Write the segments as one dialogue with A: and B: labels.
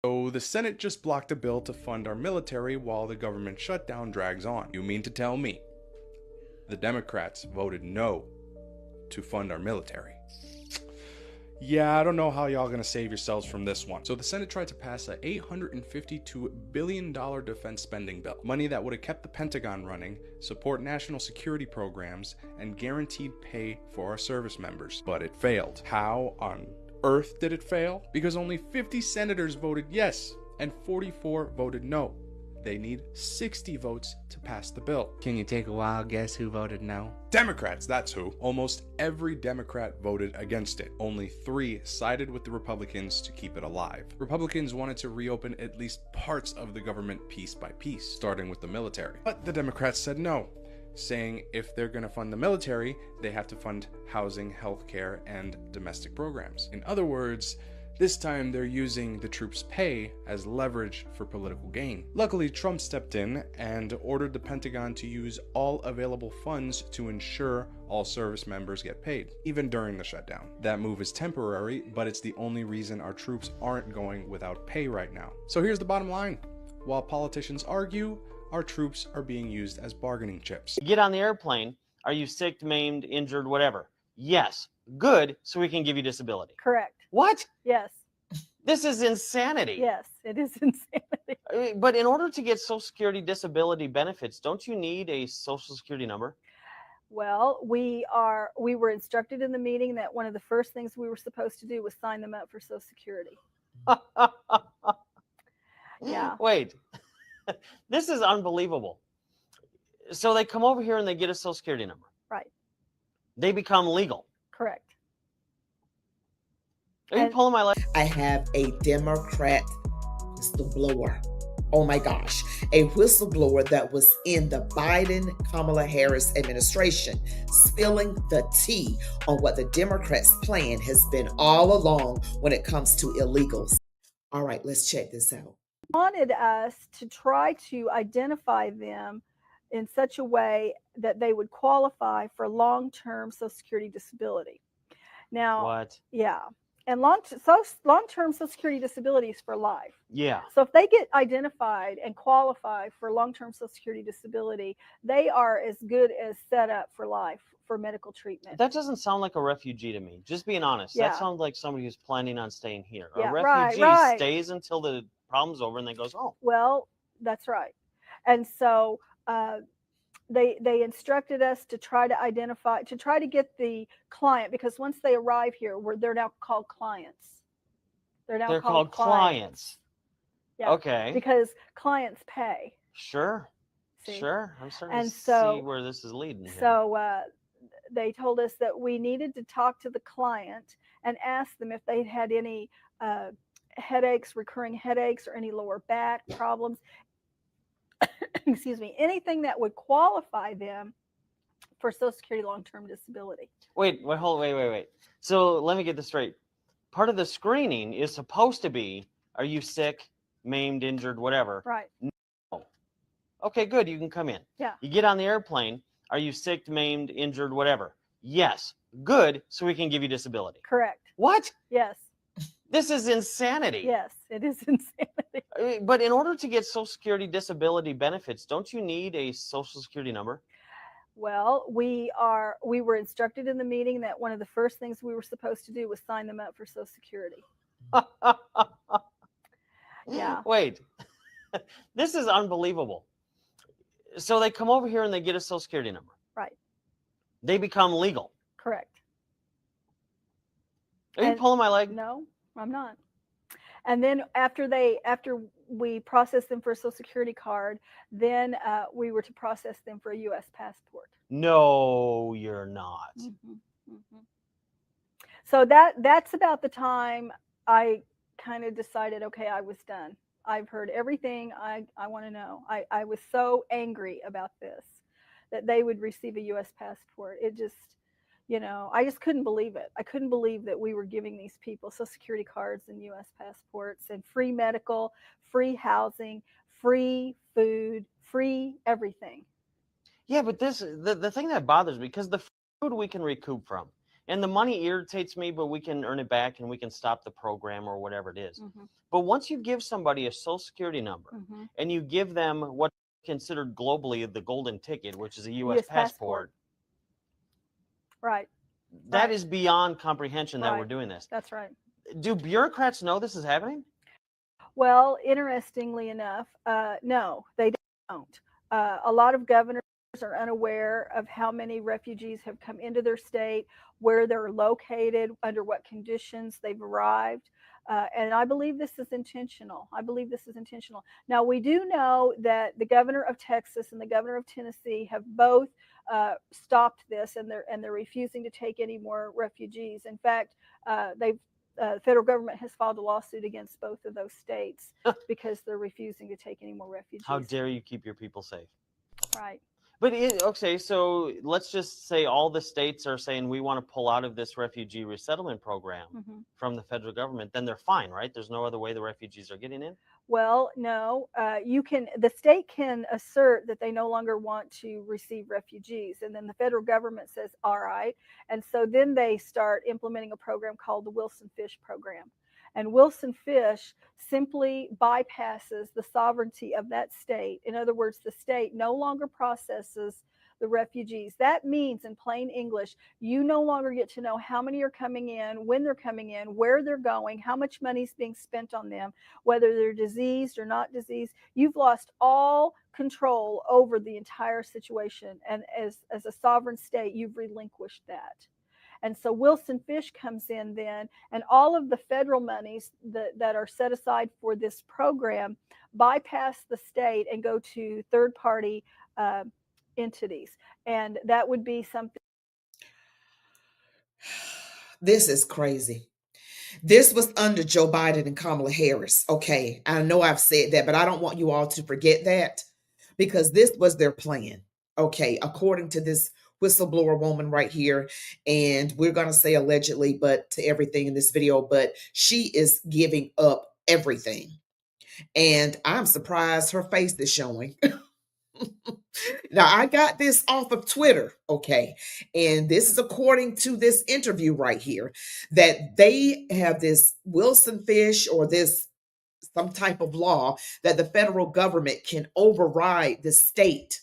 A: So the Senate just blocked a bill to fund our military while the government shutdown drags on. You mean to tell me the Democrats voted no to fund our military? Yeah, I don't know how y'all gonna save yourselves from this one. So the Senate tried to pass a $852 billion defense spending bill. Money that would have kept the Pentagon running, support national security programs, and guaranteed pay for our service members. But it failed. How on earth did it fail? Because only 50 senators voted yes, and 44 voted no. They need 60 votes to pass the bill. Can you take a wild guess who voted no? Democrats, that's who. Almost every Democrat voted against it. Only 3 sided with the Republicans to keep it alive. Republicans wanted to reopen at least parts of the government piece by piece, starting with the military. But the Democrats said no, saying if they're going to fund the military, they have to fund housing, healthcare, and domestic programs. In other words, this time they're using the troops' pay as leverage for political gain. Luckily, Trump stepped in and ordered the Pentagon to use all available funds to ensure all service members get paid, even during the shutdown. That move is temporary, but it's the only reason our troops aren't going without pay right now. So here's the bottom line. While politicians argue, our troops are being used as bargaining chips.
B: Get on the airplane. Are you sick, maimed, injured, whatever? Yes. Good, so we can give you disability.
C: Correct.
B: What?
C: Yes.
B: This is insanity.
C: Yes, it is insanity.
B: But in order to get Social Security disability benefits, don't you need a Social Security number?
C: Well, we were instructed in the meeting that one of the first things we were supposed to do was sign them up for Social Security. Yeah.
B: Wait, this is unbelievable. So they come over here and they get a Social Security number.
C: Right.
B: They become legal.
C: Correct.
B: Are you pulling my leg?
D: I have a Democrat whistleblower. Oh my gosh, a whistleblower that was in the Biden-Kamala Harris administration, spilling the tea on what the Democrats' plan has been all along when it comes to illegals. All right, let's check this out.
C: Wanted us to try to identify them in such a way that they would qualify for long-term Social Security disability. Now,
B: What?
C: Yeah. And long-term Social Security disability is for life.
B: Yeah.
C: So if they get identified and qualify for long-term Social Security disability, they are as good as set up for life for medical treatment.
B: That doesn't sound like a refugee to me. Just being honest.
C: Yeah.
B: That sounds like somebody who's planning on staying here.
C: Yeah,
B: a refugee
C: right.
B: stays until the problem's over and then goes home.
C: Well, that's right. And so they instructed us to try to identify, to try to get the client, because once they arrive here, they're now called clients.
B: They're called clients.
C: Yeah.
B: Okay.
C: Because clients pay.
B: Sure.
C: See?
B: Sure. I'm starting
C: And
B: to
C: so-
B: see where this is leading here.
C: So they told us that we needed to talk to the client and ask them if they had any headaches, recurring headaches, or any lower back problems. Excuse me, anything that would qualify them for Social Security long-term disability.
B: Wait. So let me get this straight. Part of the screening is supposed to be, are you sick, maimed, injured, whatever?
C: Right.
B: No. Okay, good. You can come in.
C: Yeah.
B: You get on the airplane. Are you sick, maimed, injured, whatever? Yes. Good. So we can give you disability.
C: Correct.
B: What?
C: Yes.
B: This is insanity.
C: Yes, it is insanity.
B: But in order to get Social Security disability benefits, don't you need a Social Security number?
C: Well, we were instructed in the meeting that one of the first things we were supposed to do was sign them up for Social Security. Yeah.
B: Wait, this is unbelievable. So they come over here and they get a Social Security number.
C: Right.
B: They become legal.
C: Correct.
B: Are you pulling my leg?
C: No, I'm not. And then after we processed them for a Social Security card, then we were to process them for a U.S. passport.
B: No, you're not.
C: Mm-hmm. Mm-hmm. So that's about the time I kind of decided, okay, I was done. I've heard everything I want to know. I was so angry about this, that they would receive a U.S. passport. It just, I just couldn't believe it. I couldn't believe that we were giving these people Social Security cards and U.S. passports and free medical, free housing, free food, free everything.
B: Yeah, but the thing that bothers me, because the food we can recoup from, And the money irritates me, but we can earn it back and we can stop the program or whatever it is.
C: Mhm.
B: But once you give somebody a social security number
C: Mhm.
B: and you give them what's considered globally the golden ticket, which is a U.S.
C: US
B: passport,
C: Right.
B: that
C: Right.
B: is beyond comprehension that we're
C: Right.
B: doing this.
C: That's right.
B: Do bureaucrats know this is happening?
C: Well, interestingly enough, no, they don't. A lot of governors are unaware of how many refugees have come into their state, where they're located, under what conditions they've arrived. And I believe this is intentional. I believe this is intentional. Now, we do know that the governor of Texas and the governor of Tennessee have both stopped this, and they're refusing to take any more refugees. In fact, they've federal government has filed a lawsuit against both of those states because they're refusing to take any more refugees.
B: How dare you keep your people safe?
C: Right.
B: But okay, so let's just say all the states are saying we want to pull out of this refugee resettlement program from the federal government. Then they're fine, right? There's no other way the refugees are getting in.
C: Well, no, the state can assert that they no longer want to receive refugees. And then the federal government says, all right. And so then they start implementing a program called the Wilson Fish program. And Wilson Fish simply bypasses the sovereignty of that state. In other words, the state no longer processes the refugees. That means, in plain English, you no longer get to know how many are coming in, when they're coming in, where they're going, how much money is being spent on them, whether they're diseased or not diseased. You've lost all control over the entire situation. And as a sovereign state, you've relinquished that. And so Wilson Fish comes in then, and all of the federal monies that are set aside for this program bypass the state and go to third-party entities. And that would be something.
D: This is crazy. This was under Joe Biden and Kamala Harris. Okay, I know I've said that, but I don't want you all to forget that, because this was their plan. Okay, according to this whistleblower woman right here, and we're going to say allegedly, but to everything in this video, but she is giving up everything. And I'm surprised her face is showing. Now, I got this off of Twitter, okay? And this is according to this interview right here, that they have this Wilson Fish, or this some type of law that the federal government can override the state.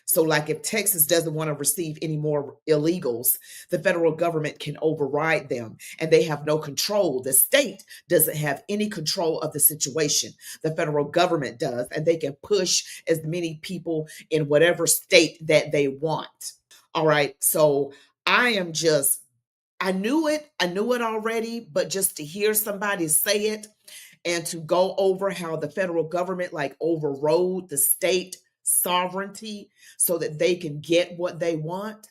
D: So like if Texas doesn't want to receive any more illegals, the federal government can override them, and they have no control. The state doesn't have any control of the situation. The federal government does, and they can push as many people in whatever state that they want. All right. So I knew it already, but just to hear somebody say it and to go over how the federal government like overrode the state sovereignty so that they can get what they want.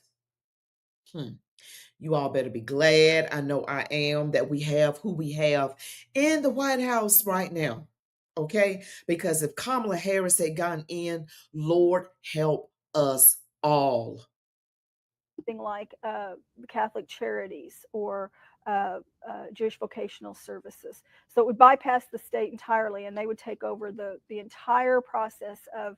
D: You all better be glad, I know I am, that we have who we have in the White House right now. Okay? Because if Kamala Harris had gotten in, Lord help us all.
C: Something like Catholic Charities or Jewish Vocational Services. So it would bypass the state entirely, and they would take over the entire process of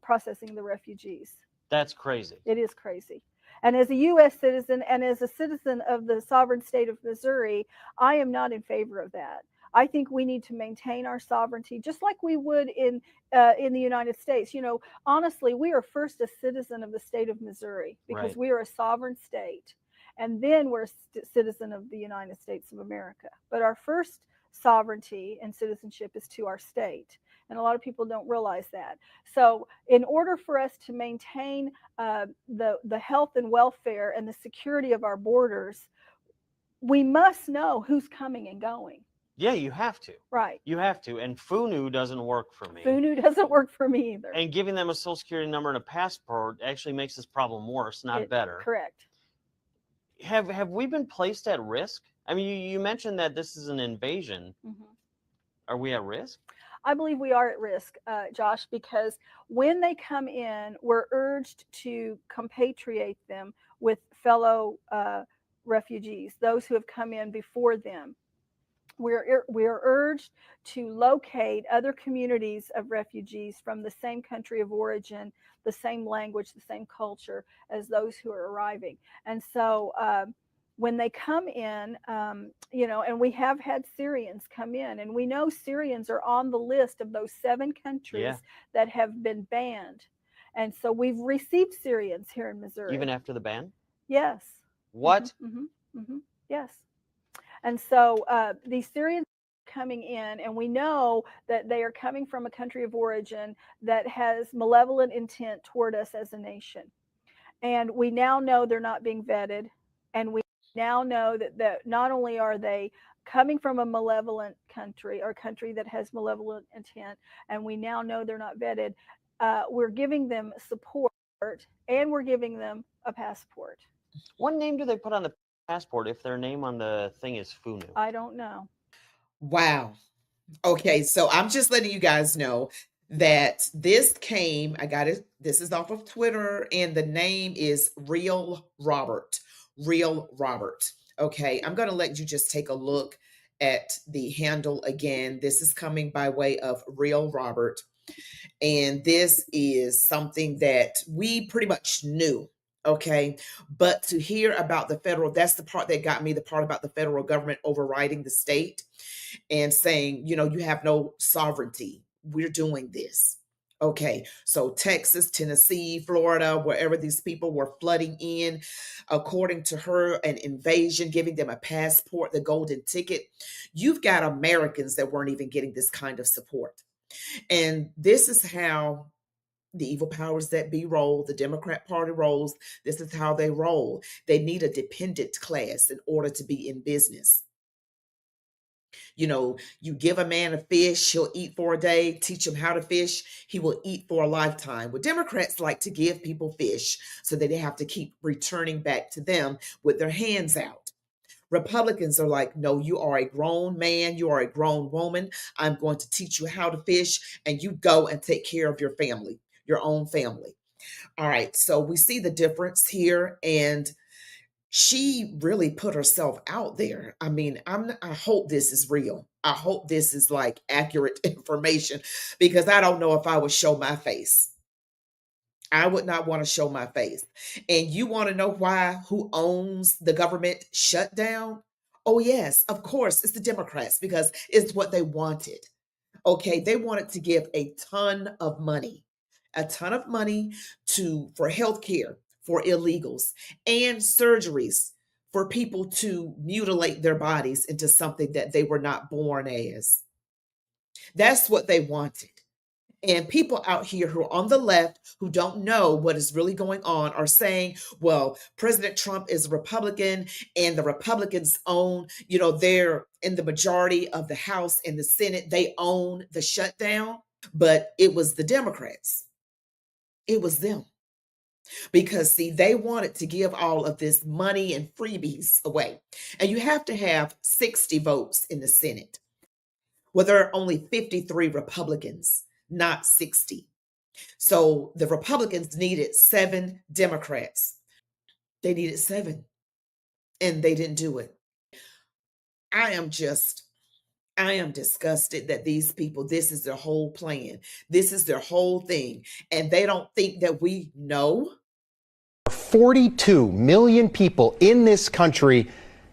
C: processing the refugees.
B: That's crazy.
C: It is crazy. And as a U.S. citizen and as a citizen of the sovereign state of Missouri, I am not in favor of that. I think we need to maintain our sovereignty, just like we would in the United States. You know, honestly, we are first a citizen of the state of Missouri because we are a sovereign state, and then we're a citizen of the United States of America. But our first sovereignty and citizenship is to our state, and a lot of people don't realize that. So, in order for us to maintain the health and welfare and the security of our borders, we must know who's coming and going.
B: Yeah, you have to.
C: Right.
B: You have to. And FUNU doesn't work for me.
C: FUNU doesn't work for me either.
B: And giving them a social security number and a passport actually makes this problem worse, not better.
C: Correct.
B: Have we been placed at risk? I mean, you mentioned that this is an invasion. Are we at risk?
C: I believe we are at risk, Josh, because when they come in, we're urged to compatriate them with fellow refugees, those who have come in before them. We are urged to locate other communities of refugees from the same country of origin, the same language, the same culture as those who are arriving. And so when they come in, and we have had Syrians come in, and we know Syrians are on the list of those 7 countries that have been banned. And so we've received Syrians here in Missouri.
B: Even after the ban?
C: Yes.
B: What?
C: Yes. And so these Syrians are coming in, and we know that they are coming from a country of origin that has malevolent intent toward us as a nation. And we now know they're not being vetted. And we now know that not only are they coming from a malevolent country, or a country that has malevolent intent, and we now know they're not vetted, we're giving them support, and we're giving them a passport.
B: What name do they put on the passport if their name on the thing is Funu?
C: I don't know.
D: Wow. Okay, so I'm just letting you guys know that this came, I got it, this is off of Twitter, and the name is Real Robert. Real Robert. Okay, I'm going to let you just take a look at the handle again. This is coming by way of Real Robert. And this is something that we pretty much knew. Okay, but to hear about the federal, that's the part that got me, the part about the federal government overriding the state and saying, you have no sovereignty. We're doing this. Okay, so Texas, Tennessee, Florida, wherever these people were flooding in, according to her, an invasion, giving them a passport, the golden ticket. You've got Americans that weren't even getting this kind of support. And this is how the evil powers that be roll, the Democrat Party rolls. This is how they roll. They need a dependent class in order to be in business. You give a man a fish, he'll eat for a day. Teach him how to fish, he will eat for a lifetime. Well, Democrats like to give people fish so that they have to keep returning back to them with their hands out. Republicans are like, no, you are a grown man, you are a grown woman. I'm going to teach you how to fish, and you go and take care of your family, your own family. All right, so we see the difference here, and she really put herself out there. I mean, I hope this is real. I hope this is like accurate information, because I don't know if I would show my face. I would not want to show my face. And you want to know why? Who owns the government shutdown? Oh, yes, of course, it's the Democrats, because it's what they wanted. Okay, they wanted to give a ton of money for healthcare for illegals and surgeries for people to mutilate their bodies into something that they were not born as. That's what they wanted. And people out here who are on the left, who don't know what is really going on, are saying, well, President Trump is a Republican, and the Republicans own, they're in the majority of the House and the Senate. They own the shutdown. But it was the Democrats. It was them. Because, see, they wanted to give all of this money and freebies away. And you have to have 60 votes in the Senate. Well, there are only 53 Republicans, not 60. So the Republicans needed 7 Democrats. They needed 7. And they didn't do it. I am disgusted that these people, this is their whole plan. This is their whole thing. And they don't think that we know.
E: 42 million people in this country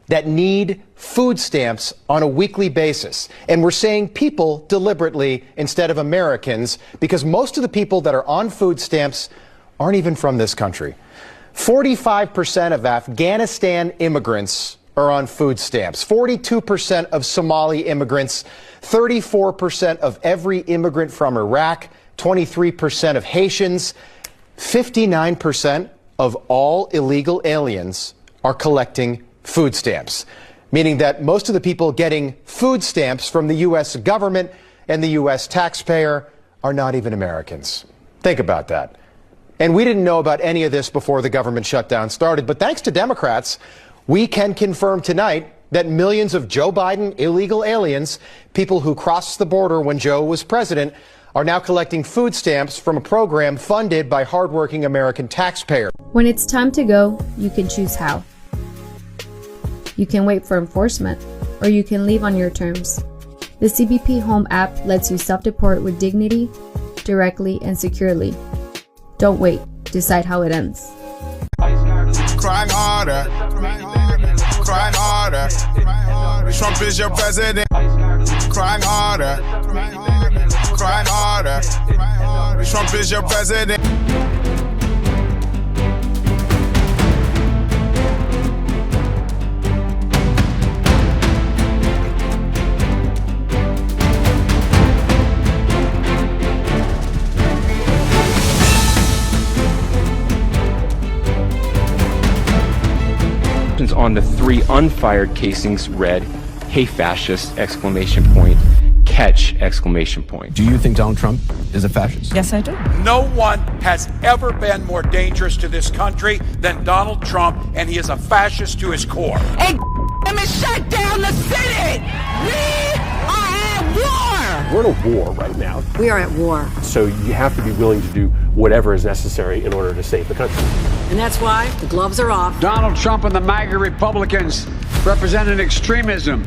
E: that need food stamps on a weekly basis. And we're saying people deliberately instead of Americans, because most of the people that are on food stamps aren't even from this country. 45% of Afghanistan immigrants are on food stamps, 42% of Somali immigrants, 34% of every immigrant from Iraq, 23% of Haitians, 59% of all illegal aliens are collecting food stamps, meaning that most of the people getting food stamps from the U.S. government and the U.S. taxpayer are not even Americans. Think about that. And we didn't know about any of this before the government shutdown started, but thanks to Democrats, we can confirm tonight that millions of Joe Biden illegal aliens, people who crossed the border when Joe was president, are now collecting food stamps from a program funded by hardworking American taxpayers.
F: When it's time to go, you can choose how. You can wait for enforcement, or you can leave on your terms. The CBP Home app lets you self-deport with dignity, directly, and securely. Don't wait. Decide how it ends.
G: Crying harder. Crying harder. Trump is your president. Crying harder. Crying harder. Trump is your president.
H: On the 3 unfired casings read, "Hey fascist!" exclamation point, catch exclamation point.
I: Do you think Donald Trump is a fascist?
J: Yes, I do.
K: No one has ever been more dangerous to this country than Donald Trump, and he is a fascist to his core.
J: And shut down the Senate! We are at war!
I: We're in a war right now.
J: We are at war.
I: So you have to be willing to do whatever is necessary in order to save the country.
J: And that's why the gloves are off.
L: Donald Trump and the MAGA Republicans represent an extremism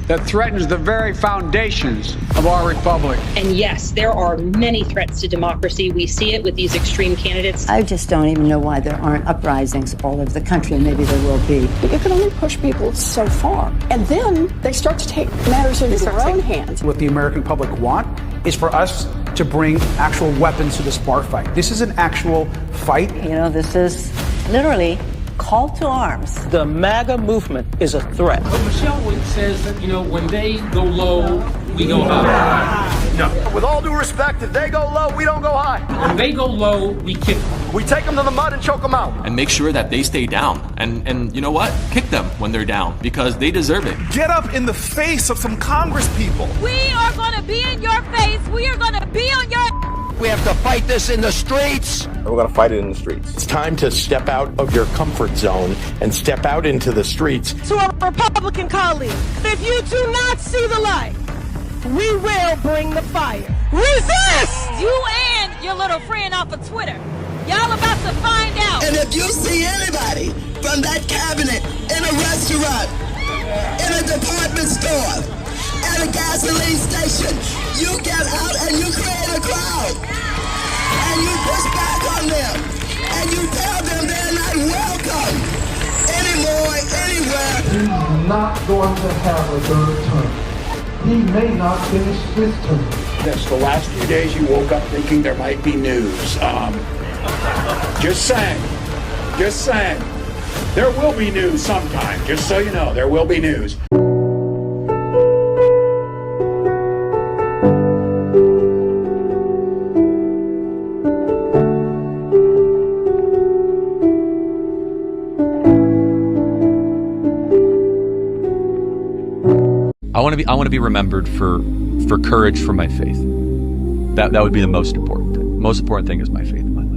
L: that threatens the very foundations of our republic.
M: And yes, there are many threats to democracy. We see it with these extreme candidates.
J: I just don't even know why there aren't uprisings all over the country, and maybe there will be.
N: But you can only push people so far. And then they start to take matters into their own hands.
L: What the American public want is for us to bring actual weapons to this bar fight. This is an actual fight.
J: You know, this is literally call to arms.
N: The MAGA movement is a threat.
O: But Michelle says that, when they go low, we go high.
K: No. With all due respect, if they go low, we don't go high.
O: When they go low, we kick them.
K: We take them to the mud and choke them out.
P: And make sure that they stay down. And you know what? Kick them when they're down, because they deserve it.
G: Get up in the face of some Congress people.
Q: We are going to be in your face. We are going to be on your...
K: We have to fight this in the streets.
I: We're going to fight it in the streets. It's time to step out of your comfort zone and step out into the streets.
Q: To our Republican colleagues, if you do not see the light, we will bring the fire. Resist! You and your little friend off of Twitter. Y'all about to find out.
R: And if you see anybody from that cabinet in a restaurant, in a department store, at a gasoline station, you get out and you create a crowd. And you push back on them. And you tell them they're not welcome anymore, anywhere.
S: He's not going to have a third term. He may not finish his term.
T: Yes, the last few days you woke up thinking there might be news. Just saying. Just saying. There will be news sometime. Just so you know, there will be news.
P: I want to be remembered for courage for my faith. That would be the most important thing. Most important thing is my faith in my life.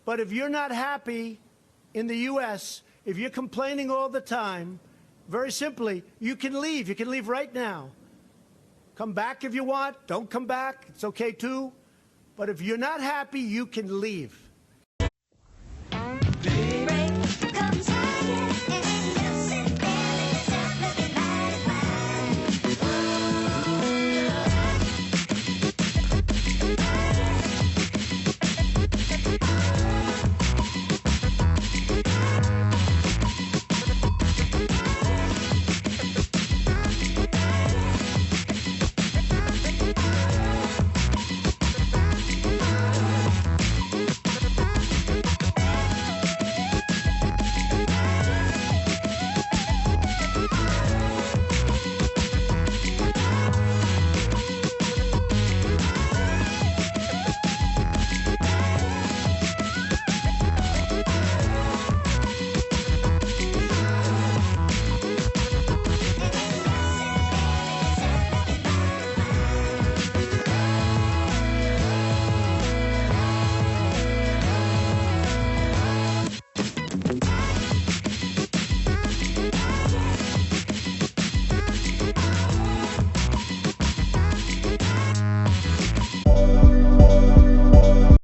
S: But if you're not happy in the U.S., if you're complaining all the time, very simply, you can leave. You can leave right now. Come back if you want. Don't come back. It's okay too. But if you're not happy, you can leave.